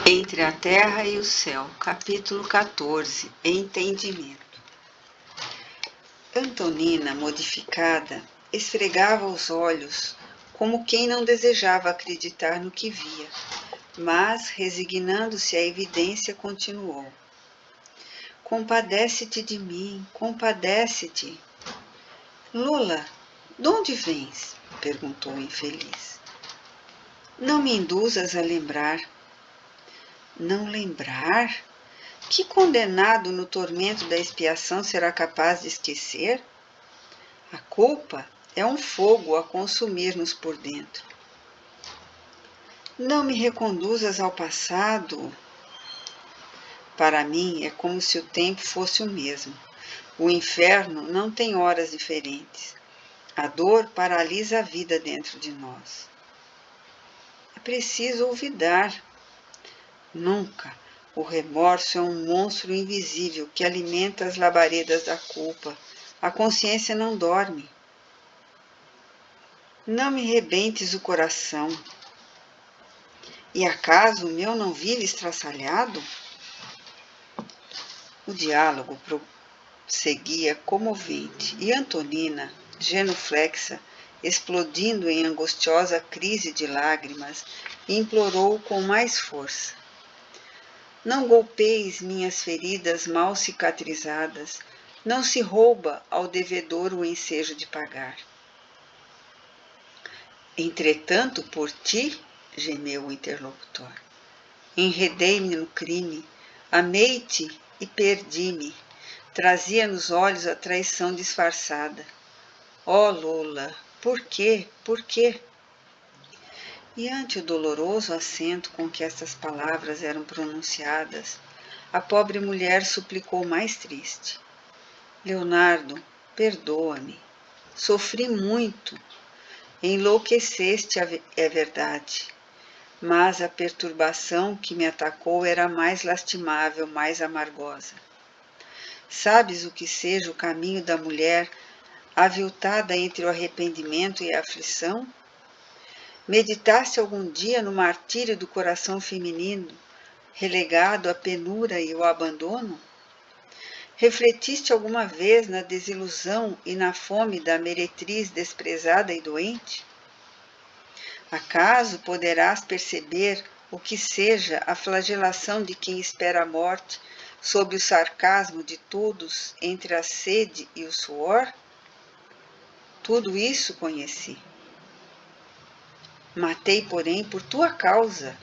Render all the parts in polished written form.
Entre a terra e o céu, capítulo 14, entendimento. Antonina, modificada, esfregava os olhos como quem não desejava acreditar no que via, mas, resignando-se à evidência, continuou. Compadece-te de mim, compadece-te. Lula, de onde vens? Perguntou o infeliz. Não me induzas a lembrar. Não lembrar? Que condenado no tormento da expiação será capaz de esquecer? A culpa é um fogo a consumir-nos por dentro. Não me reconduzas ao passado. Para mim é como se o tempo fosse o mesmo. O inferno não tem horas diferentes. A dor paralisa a vida dentro de nós. É preciso olvidar. Nunca. O remorso é um monstro invisível que alimenta as labaredas da culpa. A consciência não dorme. Não me rebentes o coração. E acaso o meu não vive estraçalhado? O diálogo prosseguia comovente, e Antonina, genuflexa, explodindo em angustiosa crise de lágrimas, implorou com mais força. Não golpeis minhas feridas mal cicatrizadas, não se rouba ao devedor o ensejo de pagar. Entretanto, por ti, gemeu o interlocutor, enredei-me no crime, amei-te e perdi-me, trazia nos olhos a traição disfarçada. Ó Lola, por quê? Por quê? E ante o doloroso acento com que estas palavras eram pronunciadas, a pobre mulher suplicou mais triste. Leonardo, perdoa-me. Sofri muito. Enlouqueceste, é verdade. Mas a perturbação que me atacou era mais lastimável, mais amargosa. Sabes o que seja o caminho da mulher aviltada entre o arrependimento e a aflição? Meditaste algum dia no martírio do coração feminino, relegado à penura e ao abandono? Refletiste alguma vez na desilusão e na fome da meretriz desprezada e doente? Acaso poderás perceber o que seja a flagelação de quem espera a morte sob o sarcasmo de todos entre a sede e o suor? Tudo isso conheci. Matei, porém, por tua causa,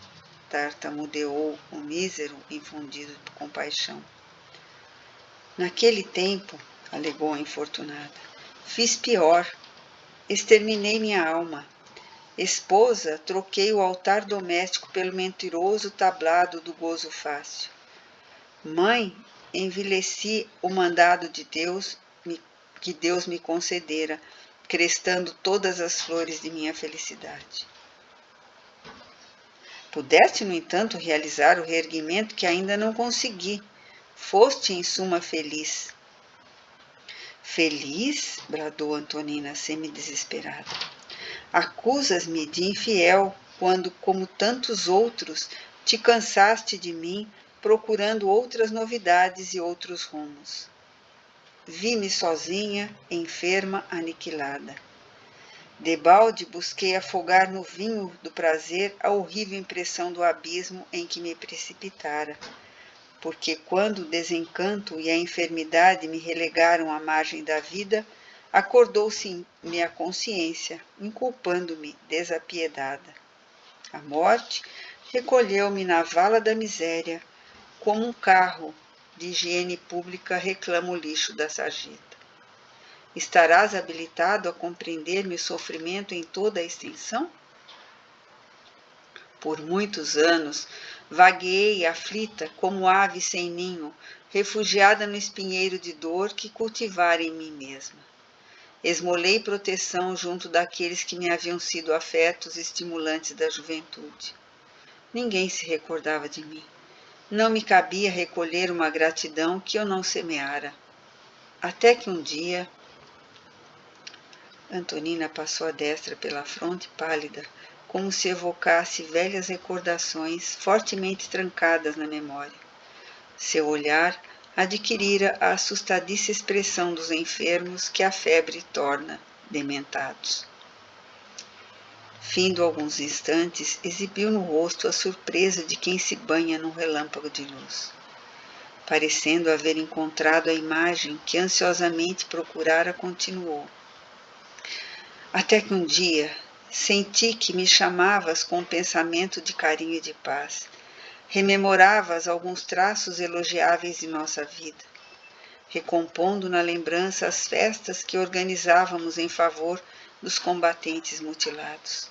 tartamudeou o mísero, infundido de compaixão. Naquele tempo, alegou a infortunada, fiz pior, exterminei minha alma. Esposa, troquei o altar doméstico pelo mentiroso tablado do gozo fácil. Mãe, envileci o mandado de Deus que Deus me concedera, crestando todas as flores de minha felicidade. Pudeste, no entanto, realizar o reerguimento que ainda não consegui. Foste, em suma, feliz. Feliz? Bradou Antonina, semi-desesperada. Acusas-me de infiel quando, como tantos outros, te cansaste de mim, procurando outras novidades e outros rumos. Vi-me sozinha, enferma, aniquilada. Debalde busquei afogar no vinho do prazer a horrível impressão do abismo em que me precipitara, porque quando o desencanto e a enfermidade me relegaram à margem da vida, acordou-se-me a consciência, inculpando-me desapiedada. A morte recolheu-me na vala da miséria, como um carro de higiene pública reclama o lixo da sarjeta. Estarás habilitado a compreender meu sofrimento em toda a extensão? Por muitos anos, vagueei aflita como ave sem ninho, refugiada no espinheiro de dor que cultivara em mim mesma. Esmolei proteção junto daqueles que me haviam sido afetos estimulantes da juventude. Ninguém se recordava de mim. Não me cabia recolher uma gratidão que eu não semeara. Até que um dia... Antonina passou a destra pela fronte pálida, como se evocasse velhas recordações fortemente trancadas na memória. Seu olhar adquirira a assustadiça expressão dos enfermos que a febre torna dementados. Findo alguns instantes, exibiu no rosto a surpresa de quem se banha num relâmpago de luz. Parecendo haver encontrado a imagem que ansiosamente procurara, continuou. Até que um dia senti que me chamavas com um pensamento de carinho e de paz. Rememoravas alguns traços elogiáveis de nossa vida, recompondo na lembrança as festas que organizávamos em favor dos combatentes mutilados.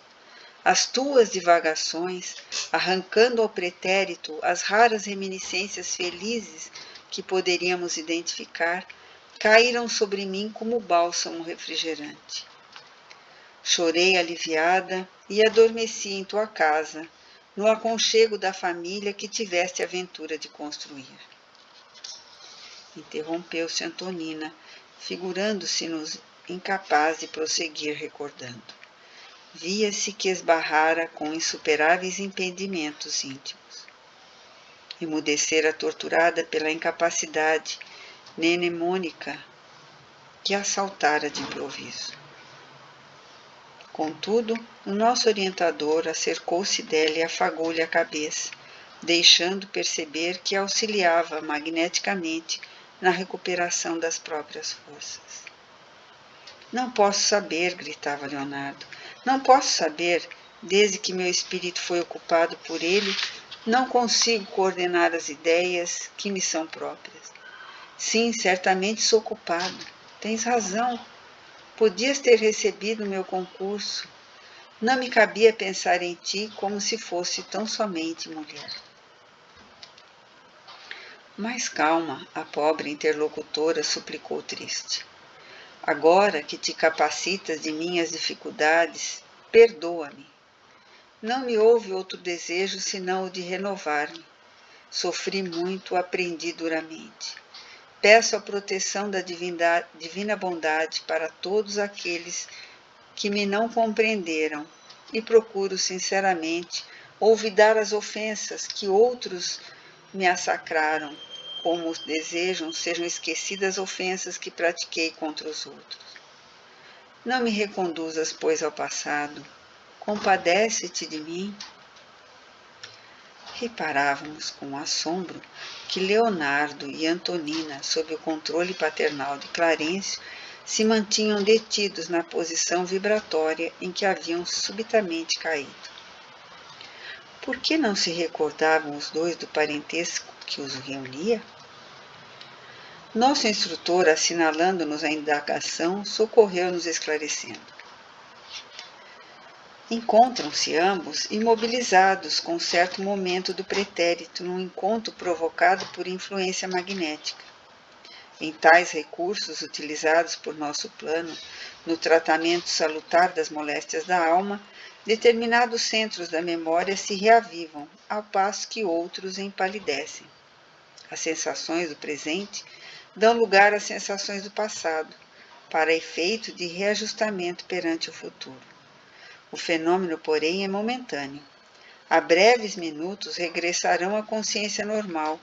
As tuas divagações, arrancando ao pretérito as raras reminiscências felizes que poderíamos identificar, caíram sobre mim como bálsamo refrigerante. Chorei aliviada e adormeci em tua casa, no aconchego da família que tiveste a ventura de construir. Interrompeu-se Antonina, figurando-se-nos incapaz de prosseguir recordando. Via-se que esbarrara com insuperáveis impedimentos íntimos. Emudecera torturada pela incapacidade mnemônica que assaltara de improviso. Contudo, o nosso orientador acercou-se dela e afagou-lhe a cabeça, deixando perceber que auxiliava magneticamente na recuperação das próprias forças. Não posso saber, gritava Leonardo. Não posso saber, desde que meu espírito foi ocupado por ele, não consigo coordenar as ideias que me são próprias. Sim, certamente sou culpado. Tens razão. Podias ter recebido o meu concurso. Não me cabia pensar em ti como se fosse tão somente mulher. Mais calma, a pobre interlocutora suplicou triste. Agora que te capacitas de minhas dificuldades, perdoa-me. Não me houve outro desejo senão o de renovar-me. Sofri muito, aprendi duramente. Peço a proteção da divina bondade para todos aqueles que me não compreenderam e procuro sinceramente olvidar as ofensas que outros me assacraram, como desejam sejam esquecidas as ofensas que pratiquei contra os outros. Não me reconduzas, pois, ao passado. Compadece-te de mim. Reparávamos com assombro que Leonardo e Antonina, sob o controle paternal de Clarencio, se mantinham detidos na posição vibratória em que haviam subitamente caído. Por que não se recordavam os dois do parentesco que os reunia? Nosso instrutor, assinalando-nos a indagação, socorreu-nos esclarecendo. Encontram-se ambos imobilizados com certo momento do pretérito num encontro provocado por influência magnética. Em tais recursos utilizados por nosso plano, no tratamento salutar das moléstias da alma, determinados centros da memória se reavivam, ao passo que outros empalidecem. As sensações do presente dão lugar às sensações do passado, para efeito de reajustamento perante o futuro. O fenômeno, porém, é momentâneo. A breves minutos regressarão à consciência normal,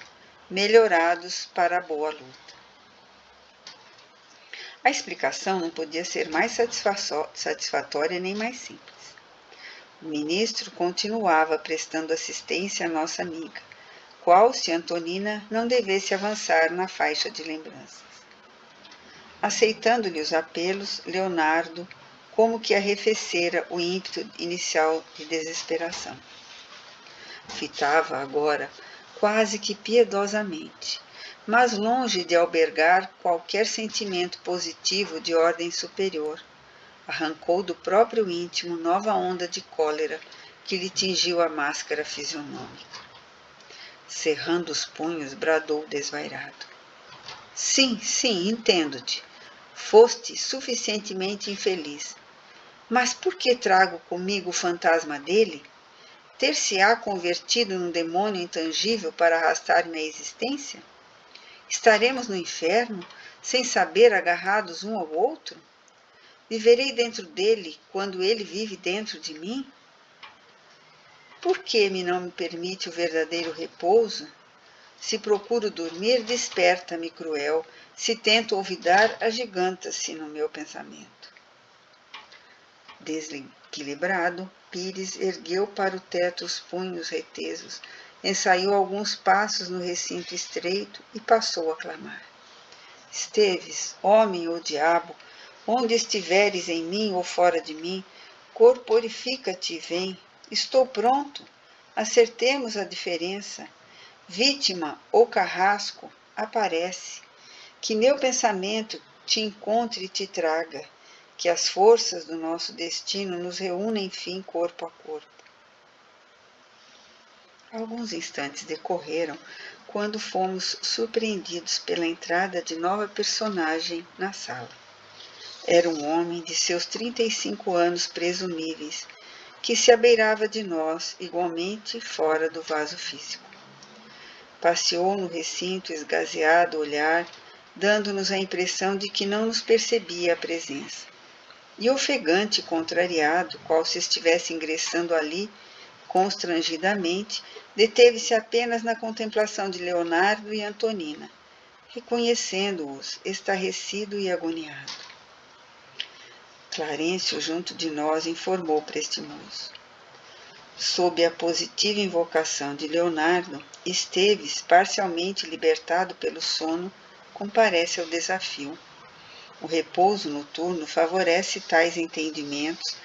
melhorados para a boa luta. A explicação não podia ser mais satisfatória nem mais simples. O ministro continuava prestando assistência à nossa amiga, qual, se Antonina não devesse avançar na faixa de lembranças. Aceitando-lhe os apelos, Leonardo como que arrefecera o ímpeto inicial de desesperação. Fitava agora quase que piedosamente, mas longe de albergar qualquer sentimento positivo de ordem superior, arrancou do próprio íntimo nova onda de cólera que lhe tingiu a máscara fisionômica. Cerrando os punhos, bradou desvairado. Sim, entendo-te. Foste suficientemente infeliz. Mas por que trago comigo o fantasma dele? Ter-se-á convertido num demônio intangível para arrastar-me à existência? Estaremos no inferno, sem saber agarrados um ao outro? Viverei dentro dele quando ele vive dentro de mim? por que não me permite o verdadeiro repouso? Se procuro dormir, desperta-me cruel. Se tento olvidar, agiganta-se no meu pensamento. Desequilibrado, Pires ergueu para o teto os punhos retesos, ensaiou alguns passos no recinto estreito e passou a clamar. Esteves, homem ou diabo, onde estiveres em mim ou fora de mim, corporifica-te e vem. Estou pronto. Acertemos a diferença. Vítima ou carrasco, aparece. Que meu pensamento te encontre e te traga. Que as forças do nosso destino nos reúnem, enfim, corpo a corpo. Alguns instantes decorreram quando fomos surpreendidos pela entrada de nova personagem na sala. Era um homem de seus 35 anos presumíveis, que se abeirava de nós, igualmente fora do vaso físico. Passeou no recinto esgazeado olhar, dando-nos a impressão de que não nos percebia a presença. E ofegante e contrariado, qual se estivesse ingressando ali, constrangidamente, deteve-se apenas na contemplação de Leonardo e Antonina, reconhecendo-os, estarrecido e agoniado. Clarencio, junto de nós, informou prestimoso. Sob a positiva invocação de Leonardo, Esteves, parcialmente libertado pelo sono, comparece ao desafio. O repouso noturno favorece tais entendimentos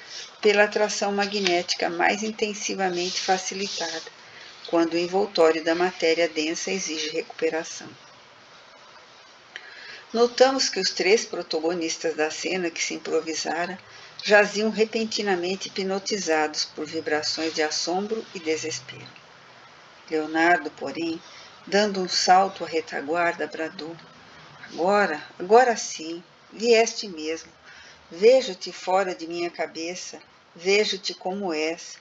pela atração magnética mais intensivamente facilitada, quando o envoltório da matéria densa exige recuperação. Notamos que os 3 protagonistas da cena que se improvisara jaziam repentinamente hipnotizados por vibrações de assombro e desespero. Leonardo, porém, dando um salto à retaguarda, bradou: agora sim, vieste mesmo. Vejo-te fora de minha cabeça, vejo-te como és.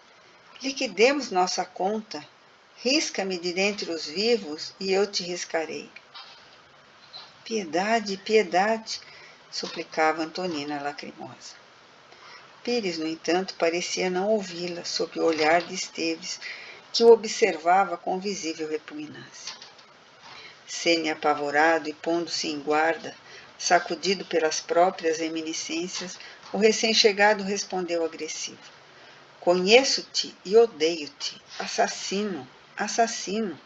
Liquidemos nossa conta, risca-me de dentre os vivos e eu te riscarei. Piedade, piedade, suplicava Antonina lacrimosa. Pires, no entanto, parecia não ouvi-la sob o olhar de Esteves, que o observava com visível repugnância. Semi-apavorado e pondo-se em guarda, sacudido pelas próprias reminiscências, o recém-chegado respondeu agressivo: Conheço-te e odeio-te. Assassino, assassino.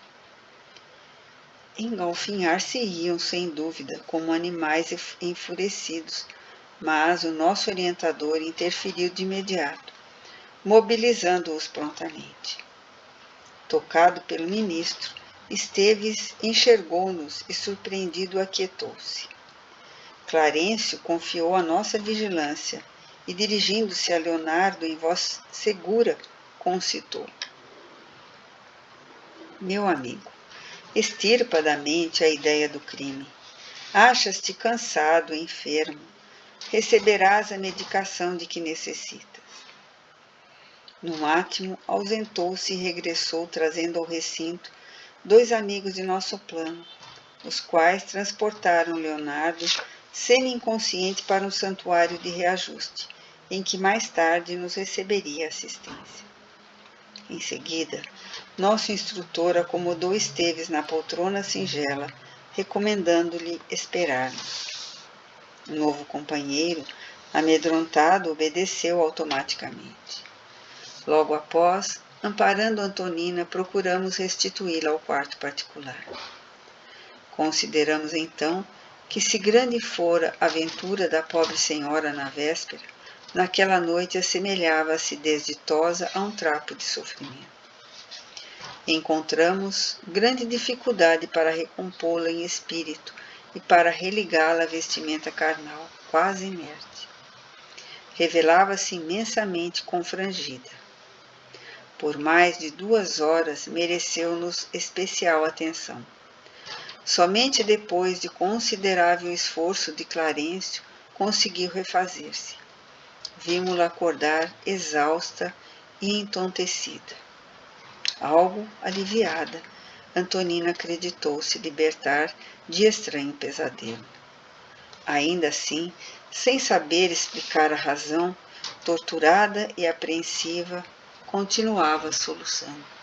Engalfinhar-se-iam, sem dúvida, como animais enfurecidos, mas o nosso orientador interferiu de imediato, mobilizando-os prontamente. Tocado pelo ministro, Esteves enxergou-nos e, surpreendido, aquietou-se. Clarencio confiou a nossa vigilância e, dirigindo-se a Leonardo em voz segura, concitou: Meu amigo, extirpa da mente a ideia do crime. Achas-te cansado, enfermo. Receberás a medicação de que necessitas. No átimo, ausentou-se e regressou, trazendo ao recinto 2 amigos de nosso plano, os quais transportaram Leonardo semi-inconsciente para um santuário de reajuste, em que mais tarde nos receberia assistência. Em seguida, nosso instrutor acomodou Esteves na poltrona singela, recomendando-lhe esperar-nos. O novo companheiro, amedrontado, obedeceu automaticamente. Logo após, amparando Antonina, procuramos restituí-la ao quarto particular. Consideramos então que, se grande fora a aventura da pobre senhora na véspera, naquela noite assemelhava-se desditosa a um trapo de sofrimento. Encontramos grande dificuldade para recompô-la em espírito e para religá-la à vestimenta carnal, quase inerte. Revelava-se imensamente confrangida. Por mais de 2 horas mereceu-nos especial atenção. Somente depois de considerável esforço de Clarencio conseguiu refazer-se. Vimos-la acordar exausta e entontecida. Algo aliviada, Antonina acreditou se libertar de estranho pesadelo. Ainda assim, sem saber explicar a razão, torturada e apreensiva, continuava soluçando.